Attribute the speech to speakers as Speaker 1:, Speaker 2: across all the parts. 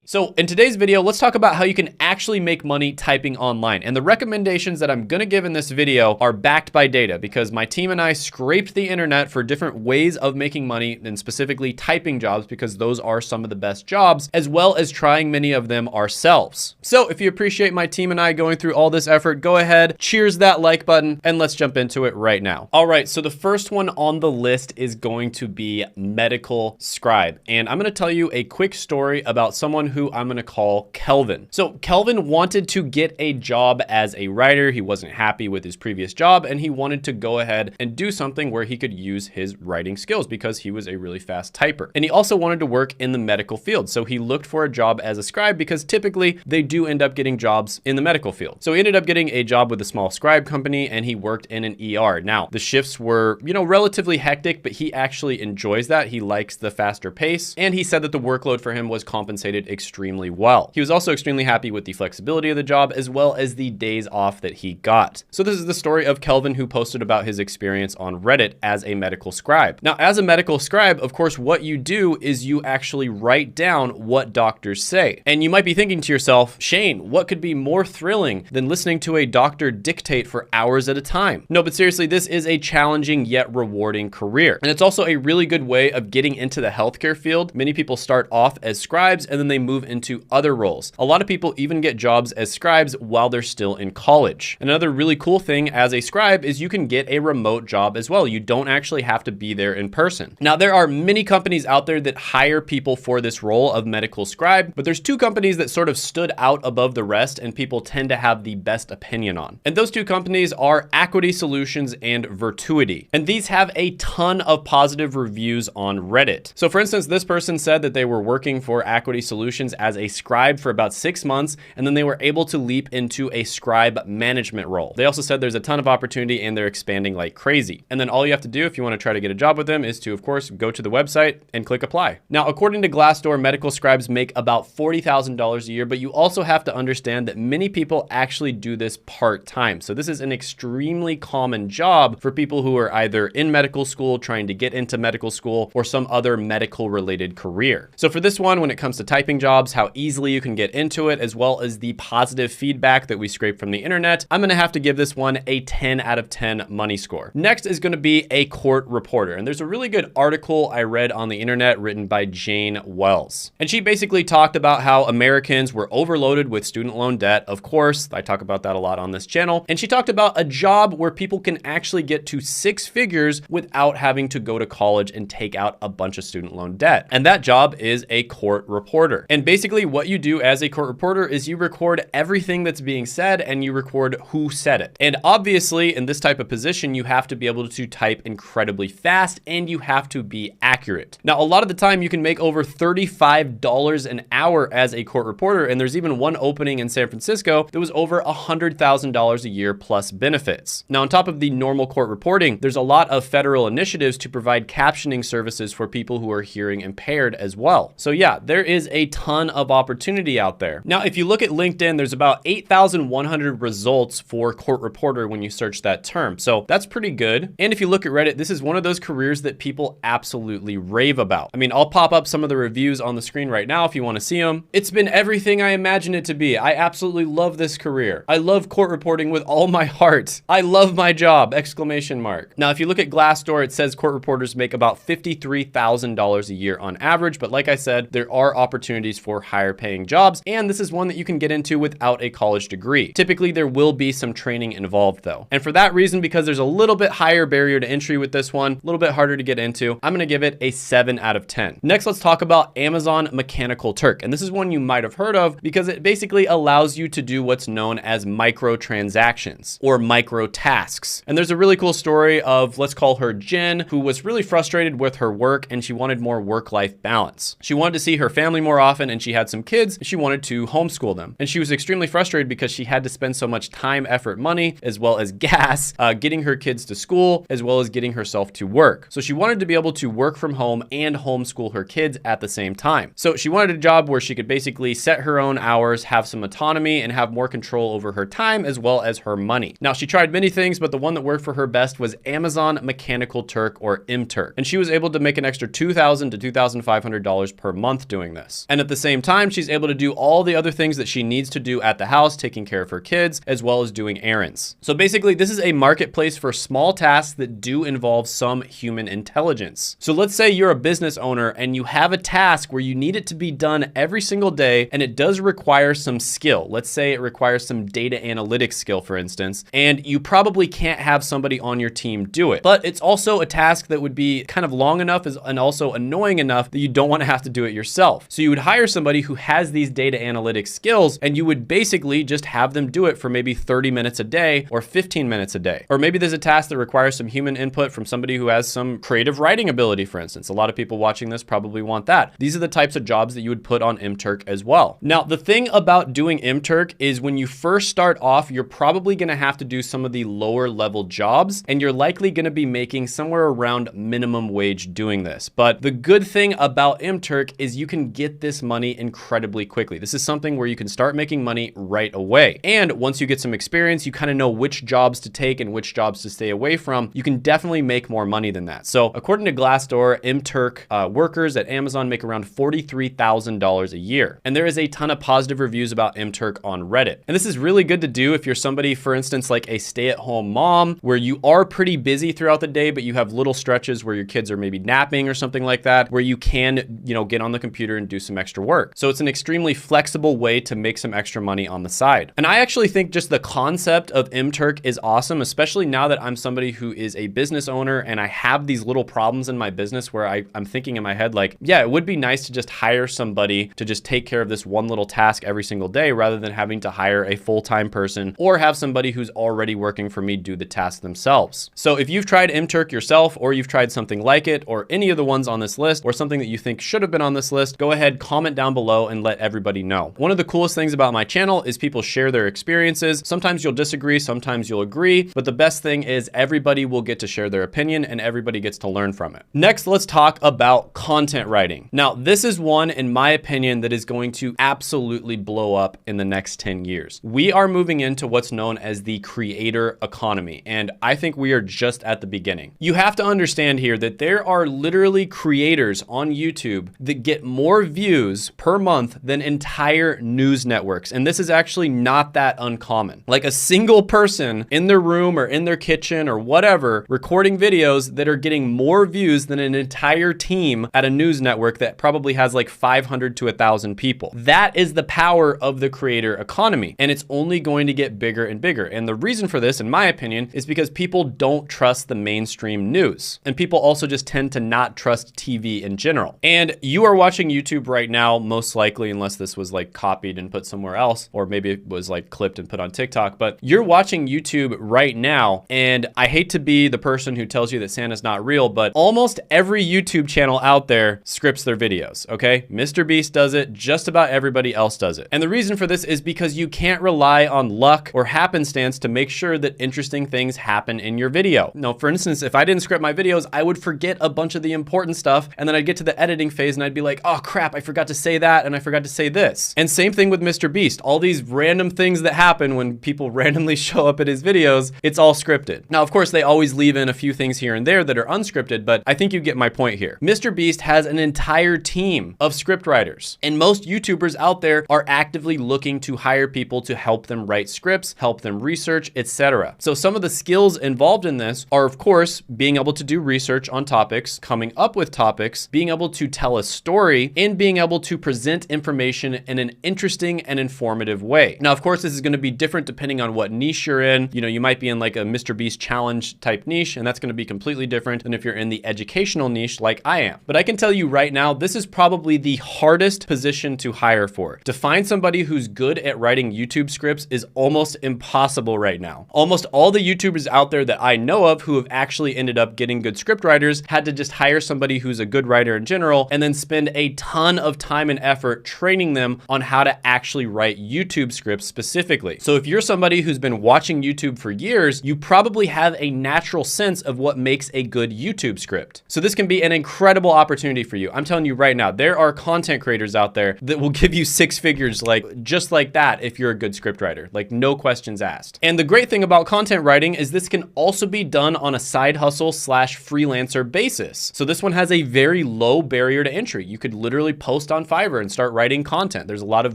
Speaker 1: So in today's video, let's talk about how you can actually make money typing online. And the recommendations that I'm gonna give in this video are backed by data because my team and I scraped the internet for different ways of making money, and specifically typing jobs, because those are some of the best jobs, as well as trying many of them ourselves. So if you appreciate my team and I going through all this effort, go ahead, cheers that like button, and let's jump into it right now. All right, so the first one on the list is going to be medical scribe. And I'm gonna tell you a quick story about someone who I'm gonna call Kelvin. So Kelvin wanted to get a job as a writer. He wasn't happy with his previous job, and he wanted to go ahead and do something where he could use his writing skills because he was a really fast typer. And he also wanted to work in the medical field. So he looked for a job as a scribe because typically they do end up getting jobs in the medical field. So he ended up getting a job with a small scribe company, and he worked in an ER. Now, the shifts were, relatively hectic, but he actually enjoys that. He likes the faster pace, and he said that the workload for him was compensated extremely well. He was also extremely happy with the flexibility of the job as well as the days off that he got. So this is the story of Kelvin, who posted about his experience on Reddit as a medical scribe. Now, as a medical scribe, of course, what you do is you actually write down what doctors say. And you might be thinking to yourself, Shane, what could be more thrilling than listening to a doctor dictate for hours at a time? No, but seriously, this is a challenging yet rewarding career. And it's also a really good way of getting into the healthcare field. Many people start off as scribes and then they move into other roles. A lot of people even get jobs as scribes while they're still in college. Another really cool thing as a scribe is you can get a remote job as well. You don't actually have to be there in person. Now, there are many companies out there that hire people for this role of medical scribe, but there's two companies that sort of stood out above the rest and people tend to have the best opinion on. And those two companies are Acuity Solutions and Virtuity. And these have a ton of positive reviews on Reddit. So for instance, this person said that they were working for Acuity Solutions as a scribe for about 6 months, and then they were able to leap into a scribe management role. They also said there's a ton of opportunity and they're expanding like crazy. And then all you have to do if you want to try to get a job with them is to, of course, go to the website and click apply. Now, according to Glassdoor, medical scribes make about $40,000 a year, but you also have to understand that many people actually do this part-time. So this is an extremely common job for people who are either in medical school, trying to get into medical school, or some other medical related career. So for this one, when it comes to typing jobs, how easily you can get into it, as well as the positive feedback that we scraped from the internet, I'm gonna have to give this one a 10 out of 10 money score. Next is gonna be a court reporter. And there's a really good article I read on the internet written by Jane Wells. And she basically talked about how Americans were overloaded with student loan debt. Of course, I talk about that a lot on this channel. And she talked about a job where people can actually get to 6 figures without having to go to college and take out a bunch of student loan debt. And that job is a court reporter. And basically what you do as a court reporter is you record everything that's being said and you record who said it. And obviously in this type of position, you have to be able to type incredibly fast and you have to be accurate. Now, a lot of the time you can make over $35 an hour as a court reporter. And there's even one opening in San Francisco that was over $100,000 a year plus benefits. Now, on top of the normal court reporting, there's a lot of federal initiatives to provide captioning services for people who are hearing impaired as well. So yeah, there is a ton of opportunity out there. Now, if you look at LinkedIn, there's about 8,100 results for court reporter when you search that term. So that's pretty good. And if you look at Reddit, this is one of those careers that people absolutely rave about. I mean, I'll pop up some of the reviews on the screen right now if you want to see them. It's been everything I imagined it to be. I absolutely love this career. I love court reporting with all my heart. I love my job, exclamation mark. Now, if you look at Glassdoor, it says court reporters make about $53,000 a year on average. But like I said, there are opportunities for higher paying jobs. And this is one that you can get into without a college degree. Typically, there will be some training involved though. And for that reason, because there's a little bit higher barrier to entry with this one, a little bit harder to get into, I'm gonna give it a 7 out of 10. Next, let's talk about Amazon Mechanical Turk. And this is one you might have heard of because it basically allows you to do what's known as microtransactions or micro tasks. And there's a really cool story of, let's call her Jen, who was really frustrated with her work and she wanted more work-life balance. She wanted to see her family more often and she had some kids and she wanted to homeschool them. And she was extremely frustrated because she had to spend so much time, effort, money, as well as gas, getting her kids to school, as well as getting herself to work. So she wanted to be able to work from home and homeschool her kids at the same time. So she wanted a job where she could basically set her own hours, have some autonomy, and have more control over her time as well as her money. Now, she tried many things, but the one that worked for her best was Amazon Mechanical Turk, or MTurk. And she was able to make an extra $2,000 to $2,500 per month doing this. And at the the same time, she's able to do all the other things that she needs to do at the house, taking care of her kids, as well as doing errands. So basically, this is a marketplace for small tasks that do involve some human intelligence. So let's say you're a business owner and you have a task where you need it to be done every single day, and it does require some skill. Let's say it requires some data analytics skill, for instance, and you probably can't have somebody on your team do it. But it's also a task that would be kind of long enough and also annoying enough that you don't want to have to do it yourself. So you would hire somebody who has these data analytics skills, and you would basically just have them do it for maybe 30 minutes a day or 15 minutes a day. Or maybe there's a task that requires some human input from somebody who has some creative writing ability, for instance. A lot of people watching this probably want that. These are the types of jobs that you would put on MTurk as well. Now, the thing about doing MTurk is when you first start off, you're probably going to have to do some of the lower level jobs, and you're likely going to be making somewhere around minimum wage doing this. But the good thing about MTurk is you can get this money incredibly quickly. This is something where you can start making money right away. And once you get some experience, you kind of know which jobs to take and which jobs to stay away from. You can definitely make more money than that. So according to Glassdoor, MTurk workers at Amazon make around $43,000 a year. And there is a ton of positive reviews about MTurk on Reddit. And this is really good to do if you're somebody, for instance, like a stay-at-home mom, where you are pretty busy throughout the day, but you have little stretches where your kids are maybe napping or something like that, where you can, get on the computer and do some extra work. So it's an extremely flexible way to make some extra money on the side. And I actually think just the concept of MTurk is awesome, especially now that I'm somebody who is a business owner and I have these little problems in my business where I'm thinking in my head, like, yeah, it would be nice to just hire somebody to just take care of this one little task every single day rather than having to hire a full-time person or have somebody who's already working for me do the task themselves. So if you've tried MTurk yourself, or you've tried something like it, or any of the ones on this list, or something that you think should have been on this list, go ahead, comment down below and let everybody know. One of the coolest things about my channel is people share their experiences. Sometimes you'll disagree, sometimes you'll agree, but the best thing is everybody will get to share their opinion and everybody gets to learn from it. Next, let's talk about content writing. Now, this is one, in my opinion, that is going to absolutely blow up in the next 10 years. We are moving into what's known as the creator economy, and I think we are just at the beginning. You have to understand here that there are literally creators on YouTube that get more views per month than entire news networks, and this is actually not that uncommon. Like a single person in their room or in their kitchen or whatever recording videos that are getting more views than an entire team at a news network that probably has like 500 to 1,000 people. That is the power of the creator economy, and it's only going to get bigger and bigger. And the reason for this, in my opinion, is because people don't trust the mainstream news, and people also just tend to not trust TV in general. And you are watching YouTube right now, most likely, unless this was like copied and put somewhere else, or maybe it was like clipped and put on TikTok, but you're watching YouTube right now. And I hate to be the person who tells you that Santa's not real, but almost every YouTube channel out there scripts their videos, okay? Mr. Beast does it, just about everybody else does it. And the reason for this is because you can't rely on luck or happenstance to make sure that interesting things happen in your video. No, for instance, if I didn't script my videos, I would forget a bunch of the important stuff, and then I'd get to the editing phase and I'd be like, oh crap, I forgot to say that and I forgot to say this. And same thing with Mr. Beast. All these random things that happen when people randomly show up at his videos, it's all scripted. Now, of course, they always leave in a few things here and there that are unscripted, but I think you get my point here. Mr. Beast has an entire team of script writers, and most YouTubers out there are actively looking to hire people to help them write scripts, help them research, etc. So some of the skills involved in this are, of course, being able to do research on topics, coming up with topics, being able to tell a story, and being able to present information in an interesting and informative way. Now, of course, this is going to be different depending on what niche you're in. You might be in like a Mr. Beast challenge type niche, and that's going to be completely different than if you're in the educational niche like I am. But I can tell you right now, this is probably the hardest position to hire for. To find somebody who's good at writing YouTube scripts is almost impossible right now. Almost all the YouTubers out there that I know of who have actually ended up getting good script writers had to just hire somebody who's a good writer in general and then spend a ton of time and effort training them on how to actually write YouTube scripts specifically. So if you're somebody who's been watching YouTube for years, you probably have a natural sense of what makes a good YouTube script. So this can be an incredible opportunity for you. I'm telling you right now, there are content creators out there that will give you 6 figures just like that if you're a good script writer, like no questions asked. And the great thing about content writing is this can also be done on a side hustle / freelancer basis. So this one has a very low barrier to entry. You could literally post on on Fiverr and start writing content. There's a lot of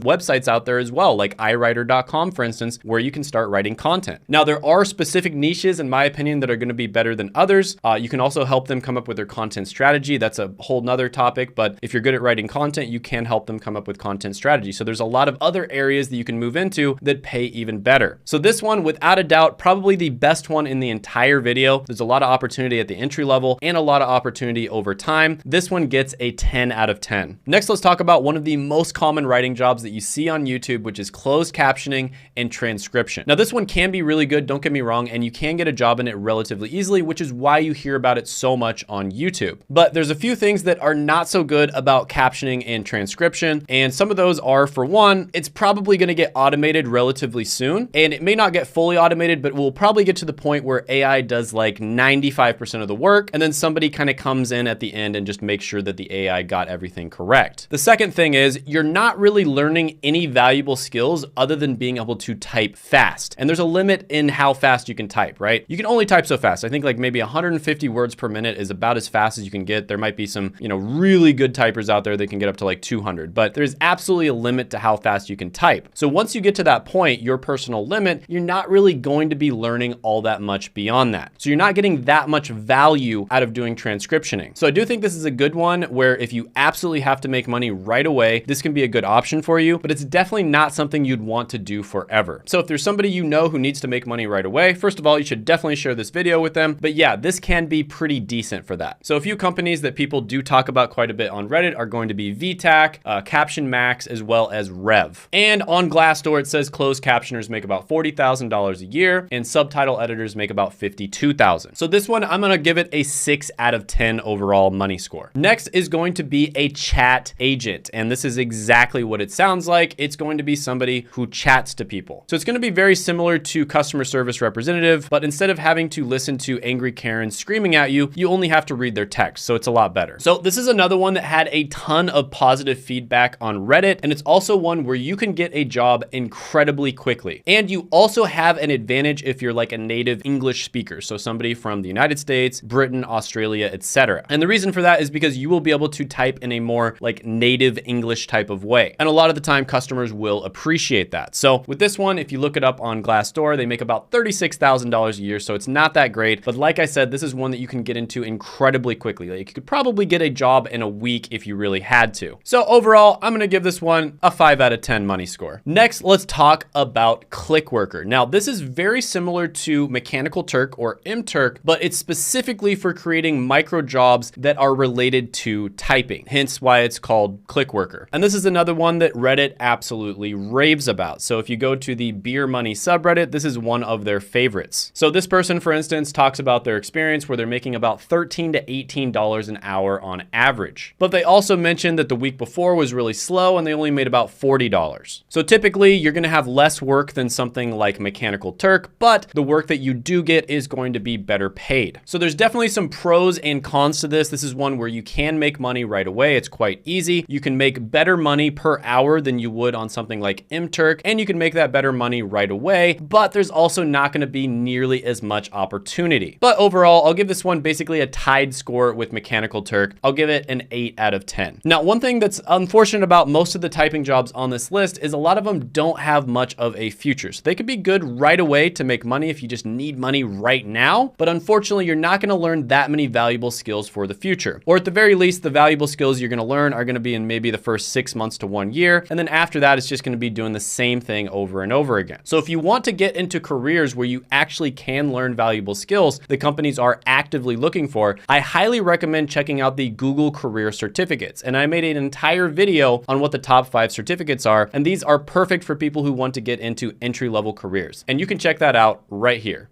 Speaker 1: websites out there as well, like iWriter.com, for instance, where you can start writing content. Now, there are specific niches, in my opinion, that are going to be better than others. You can also help them come up with their content strategy. That's a whole nother topic, but if you're good at writing content, you can help them come up with content strategy. So there's a lot of other areas that you can move into that pay even better. So this one, without a doubt, probably the best one in the entire video. There's a lot of opportunity at the entry level and a lot of opportunity over time. This one gets a 10 out of 10. Next, let's talk about one of the most common writing jobs that you see on YouTube, which is closed captioning and transcription. Now, this one can be really good, don't get me wrong, and you can get a job in it relatively easily, which is why you hear about it so much on YouTube. But there's a few things that are not so good about captioning and transcription, and some of those are, for one, it's probably going to get automated relatively soon, and it may not get fully automated, but we'll probably get to the point where AI does like 95% of the work, and then somebody kind of comes in at the end and just makes sure that the AI got everything correct. The second thing is you're not really learning any valuable skills other than being able to type fast. And there's a limit in how fast you can type, right? You can only type so fast. I think like maybe 150 words per minute is about as fast as you can get. There might be some, really good typers out there that can get up to like 200, but there's absolutely a limit to how fast you can type. So once you get to that point, your personal limit, you're not really going to be learning all that much beyond that. So you're not getting that much value out of doing transcriptioning. So I do think this is a good one where if you absolutely have to make money right away, this can be a good option for you, but it's definitely not something you'd want to do forever. So if there's somebody you know who needs to make money right away, first of all, you should definitely share this video with them. But yeah, this can be pretty decent for that. So a few companies that people do talk about quite a bit on Reddit are going to be VTAC, Caption Max, as well as Rev. And on Glassdoor, it says closed captioners make about $40,000 a year and subtitle editors make about $52,000. So this one, I'm going to give it a 6 out of 10 overall money score. Next is going to be a chat agent. And this is exactly what it sounds like. It's going to be somebody who chats to people. So it's going to be very similar to customer service representative, but instead of having to listen to angry Karens screaming at you, you only have to read their text. So it's a lot better. So this is another one that had a ton of positive feedback on Reddit. And it's also one where you can get a job incredibly quickly. And you also have an advantage if you're like a native English speaker. So somebody from the United States, Britain, Australia, etc. And the reason for that is because you will be able to type in a more like native English type of way. And a lot of the time customers will appreciate that. So with this one, if you look it up on Glassdoor, they make about $36,000 a year. So it's not that great. But like I said, this is one that you can get into incredibly quickly. Like you could probably get a job in a week if you really had to. So overall, I'm going to give this one a 5 out of 10 money score. Next, let's talk about ClickWorker. Now, this is very similar to Mechanical Turk or MTurk, but it's specifically for creating micro jobs that are related to typing, hence why it's called ClickWorker. And this is another one that Reddit absolutely raves about. So if you go to the Beer Money subreddit, this is one of their favorites. So this person, for instance, talks about their experience where they're making about $13 to $18 an hour on average. But they also mentioned that the week before was really slow and they only made about $40. So typically you're going to have less work than something like Mechanical Turk, but the work that you do get is going to be better paid. So there's definitely some pros and cons to this. This is one where you can make money right away. It's quite easy. You can make better money per hour than you would on something like MTurk, and you can make that better money right away, but there's also not going to be nearly as much opportunity. But overall, I'll give this one basically a tied score with Mechanical Turk. I'll give it an 8 out of 10. Now, one thing that's unfortunate about most of the typing jobs on this list is a lot of them don't have much of a future. So they could be good right away to make money if you just need money right now, but unfortunately, you're not going to learn that many valuable skills for the future. Or at the very least, the valuable skills you're going to learn are going to be in maybe the first 6 months to 1 year. And then after that, it's just going to be doing the same thing over and over again. So if you want to get into careers where you actually can learn valuable skills that companies are actively looking for, I highly recommend checking out the Google Career Certificates. And I made an entire video on what the top 5 certificates are. And these are perfect for people who want to get into entry-level careers. And you can check that out right here.